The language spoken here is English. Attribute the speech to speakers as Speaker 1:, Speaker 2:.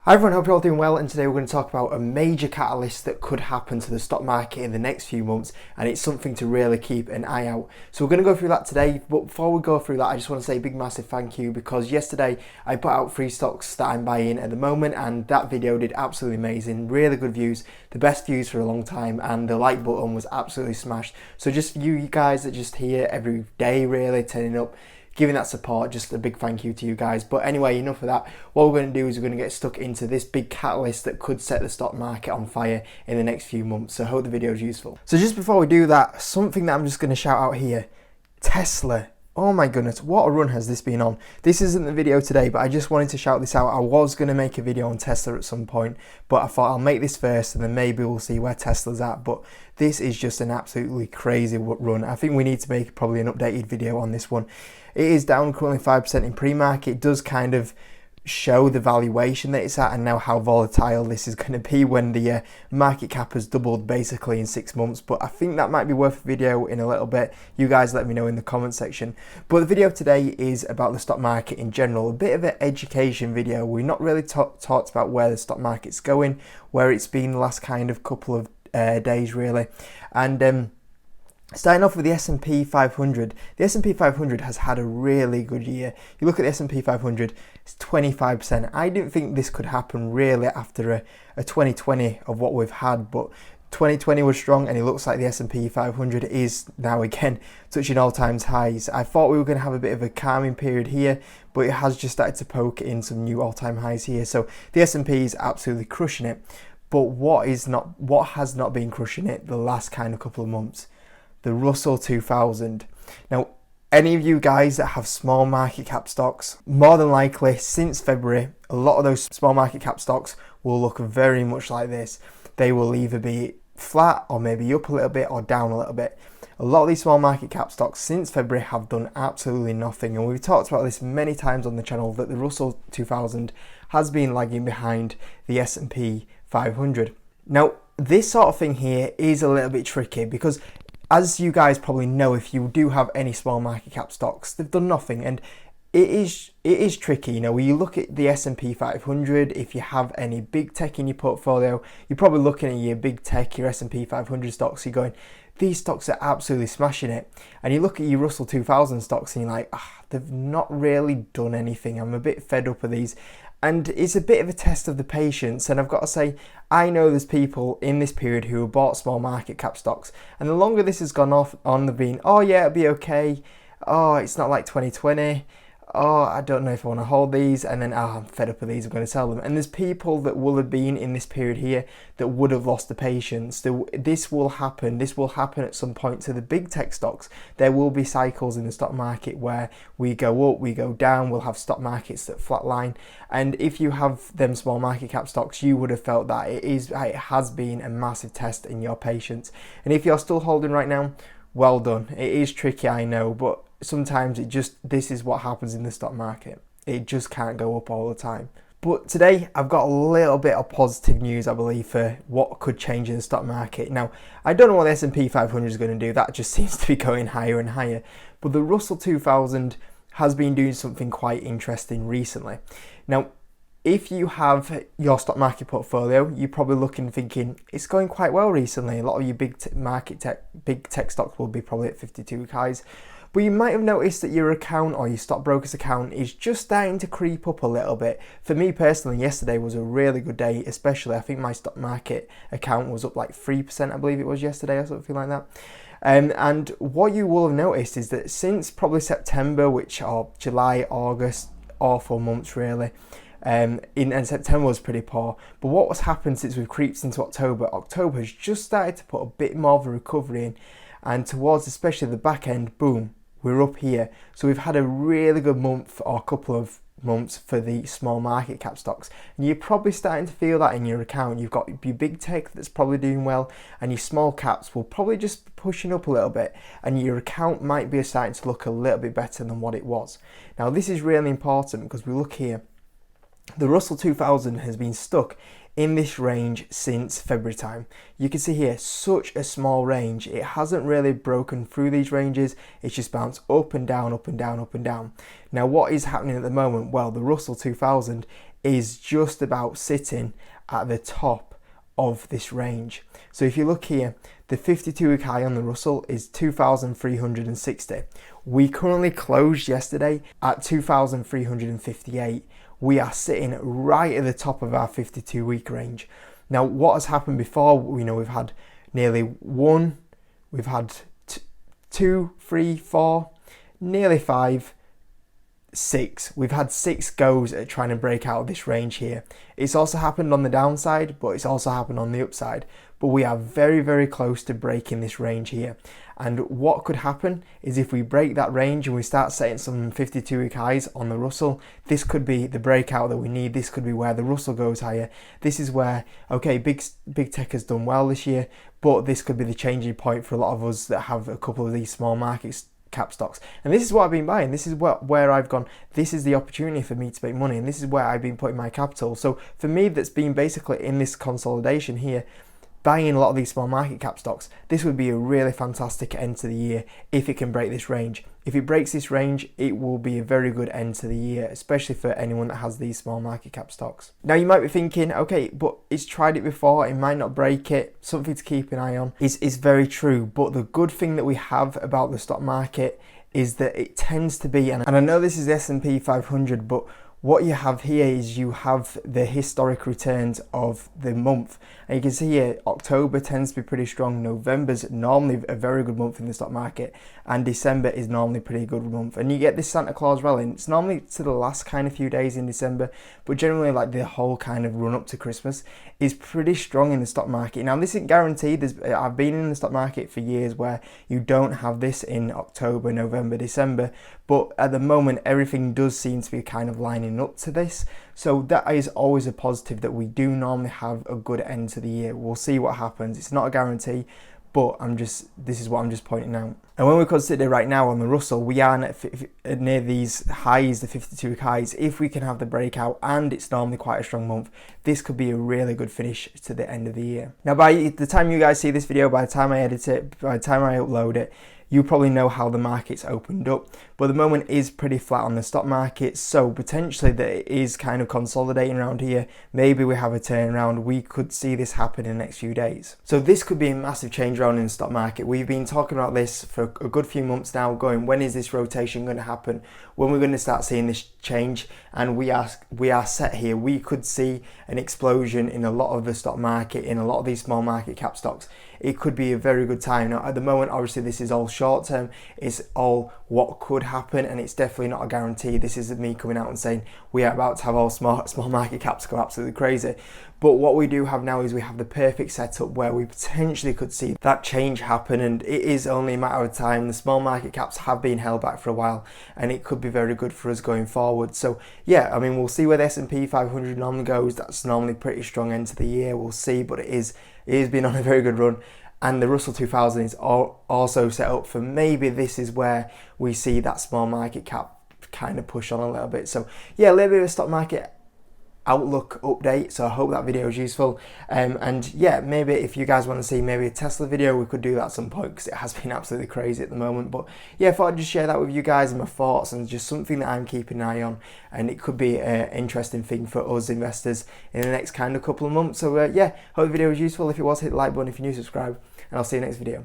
Speaker 1: Hi everyone, hope you're all doing well, and today we're going to talk about a major catalyst that could happen to the stock market in the next few months, and it's something to really keep an eye out. So we're going to go through that today, but before we go through that, I just want to say a big massive thank you, because yesterday I put out 3 stocks that I'm buying at the moment, and that video did absolutely amazing, really good views, the best views for a long time, and the like button was absolutely smashed. So just you guys that just here every day really turning up, giving that support, just a big thank you to you guys. But anyway, enough of that. What we're going to do is we're going to get stuck into this big catalyst that could set the stock market on fire in the next few months. So I hope the video is useful. So just before we do that, something that I'm just going to shout out here, Tesla. Oh my goodness, what a run has this been on. This isn't the video today, but I just wanted to shout this out. I was going to make a video on Tesla at some point, but I thought I'll make this first and then maybe we'll see where Tesla's at. But this is just an absolutely crazy run. I think we need to make probably an updated video on this one. It is down currently 5% in pre-market. It does kind of show the valuation that it's at and now how volatile this is going to be when the market cap has doubled basically in 6 months. But I think that might be worth a video in a little bit. You guys let me know in the comment section. But the video today is about the stock market in general, a bit of an education video. We're not really talked about where the stock market's going, where it's been the last kind of couple of days really. And starting off with the S&P 500, the S&P 500 has had a really good year. You look at the S&P 500, it's 25%. I didn't think this could happen really after a 2020 of what we've had, but 2020 was strong, and it looks like the S&P 500 is now again touching all-time highs. I thought we were going to have a bit of a calming period here, but it has just started to poke in some new all-time highs here. So the S&P is absolutely crushing it. But what has not been crushing it the last kind of couple of months? The Russell 2000. Now, any of you guys that have small market cap stocks, more than likely since February, a lot of those small market cap stocks will look very much like this. They will either be flat or maybe up a little bit or down a little bit. A lot of these small market cap stocks since February have done absolutely nothing, and we've talked about this many times on the channel that the Russell 2000 has been lagging behind the S&P 500. Now, this sort of thing here is a little bit tricky because, as you guys probably know, if you do have any small market cap stocks, they've done nothing, and it is tricky. You know, when you look at the S&P 500, if you have any big tech in your portfolio, you're probably looking at your big tech, your S&P 500 stocks, you're going, these stocks are absolutely smashing it. And you look at your Russell 2000 stocks and you're like, they've not really done anything. I'm a bit fed up of these. And it's a bit of a test of the patience, and I've got to say, I know there's people in this period who have bought small market cap stocks, and the longer this has gone on, they've been, oh yeah, it'll be okay, oh, it's not like 2020, oh, I don't know if I want to hold these, and then, I'm fed up with these, I'm going to sell them. And there's people that will have been in this period here that would have lost the patience. This will happen at some point to the big tech stocks. There will be cycles in the stock market where we go up, we go down, we'll have stock markets that flatline. And if you have them small market cap stocks, you would have felt that it has been a massive test in your patience. And if you're still holding right now, well done. It is tricky, I know, but sometimes this is what happens in the stock market. It just can't go up all the time. But today I've got a little bit of positive news, I believe, for what could change in the stock market. Now, I don't know what the S&P 500 is going to do. That just seems to be going higher and higher. But the Russell 2000 has been doing something quite interesting recently. Now, if you have your stock market portfolio, you're probably looking thinking it's going quite well recently. A lot of your big tech stocks will be probably at 52-week highs. But you might have noticed that your account or your stockbroker's account is just starting to creep up a little bit. For me personally, yesterday was a really good day, especially I think my stock market account was up like 3%, I believe it was yesterday or something like that. And what you will have noticed is that since probably September, or July, August, awful months really, and September was pretty poor. But what has happened since we've creeped into October has just started to put a bit more of a recovery in, and towards especially the back end, boom, we're up here. So we've had a really good month or couple of months for the small market cap stocks, and you're probably starting to feel that in your account. You've got your big tech that's probably doing well, and your small caps will probably just be pushing up a little bit, and your account might be starting to look a little bit better than what it was. Now this is really important because we look here, the Russell 2000 has been stuck in this range since February time. You can see here, such a small range. It hasn't really broken through these ranges. It's just bounced up and down, up and down, up and down. Now what is happening at the moment? Well, the Russell 2000 is just about sitting at the top of this range. So if you look here, the 52-week high on the Russell is 2,360. We currently closed yesterday at 2,358. We are sitting right at the top of our 52-week range. Now, what has happened before? We've had nearly one, we've had two, three, four, nearly five, six. We've had 6 goes at trying to break out of this range here. It's also happened on the downside, but it's also happened on the upside. But we are very, very close to breaking this range here. And what could happen is if we break that range and we start setting some 52-week highs on the Russell, this could be the breakout that we need. This could be where the Russell goes higher. This is where, okay, big tech has done well this year, but this could be the changing point for a lot of us that have a couple of these small markets cap stocks. And this is what I've been buying. This is where I've gone, this is the opportunity for me to make money, and this is where I've been putting my capital. So for me, that's been basically in this consolidation here, buying a lot of these small market cap stocks, this would be a really fantastic end to the year if it can break this range. If it breaks this range, it will be a very good end to the year, especially for anyone that has these small market cap stocks. Now you might be thinking, okay, but it's tried it before, it might not break it, something to keep an eye on. Is very true, but the good thing that we have about the stock market is that it tends to be, and I know this is the S&P 500, but what you have here is you have the historic returns of the month. And you can see here, October tends to be pretty strong. November's normally a very good month in the stock market. And December is normally a pretty good month. And you get this Santa Claus rally. It's normally to the last kind of few days in December. But generally, like the whole kind of run up to Christmas is pretty strong in the stock market. Now, this isn't guaranteed. I've been in the stock market for years where you don't have this in October, November, December. But at the moment, everything does seem to be kind of lining up to this. So that is always a positive, that we do normally have a good end to the year. We'll see what happens. It's not a guarantee, but this is what I'm just pointing out. And when we consider right now on the Russell, we are near these highs, the 52-week highs. If we can have the breakout, and it's normally quite a strong month, this could be a really good finish to the end of the year. Now, by the time you guys see this video, by the time I edit it, by the time I upload it, you probably know how the market's opened up, but the moment is pretty flat on the stock market, so potentially that it is kind of consolidating around here. Maybe we have a turnaround. We could see this happen in the next few days. So this could be a massive change around in the stock market. We've been talking about this for a good few months now, going, when is this rotation going to happen? When we're going to start seeing this change? And we are set here. We could see an explosion in a lot of the stock market, in a lot of these small market cap stocks. It could be a very good time. Now, at the moment, obviously, this is all short term. It's all what could happen, and it's definitely not a guarantee. This isn't me coming out and saying we are about to have all small market caps go absolutely crazy. But what we do have now is we have the perfect setup where we potentially could see that change happen, and it is only a matter of time. The small market caps have been held back for a while, and it could be very good for us going forward. So yeah, I mean, we'll see where the S&P 500 normally goes. That's normally pretty strong end to the year. We'll see, but it has been on a very good run. And the Russell 2000 is also set up for, maybe this is where we see that small market cap kind of push on a little bit. So yeah, a little bit of a stock market outlook update. So I hope that video is useful. And yeah, maybe if you guys want to see maybe a Tesla video, we could do that at some point, because it has been absolutely crazy at the moment. But yeah, I thought I'd just share that with you guys and my thoughts, and just something that I'm keeping an eye on, and it could be an interesting thing for us investors in the next kind of couple of months. So yeah, hope the video was useful. If it was, hit the like button. If you're new, subscribe, and I'll see you next video.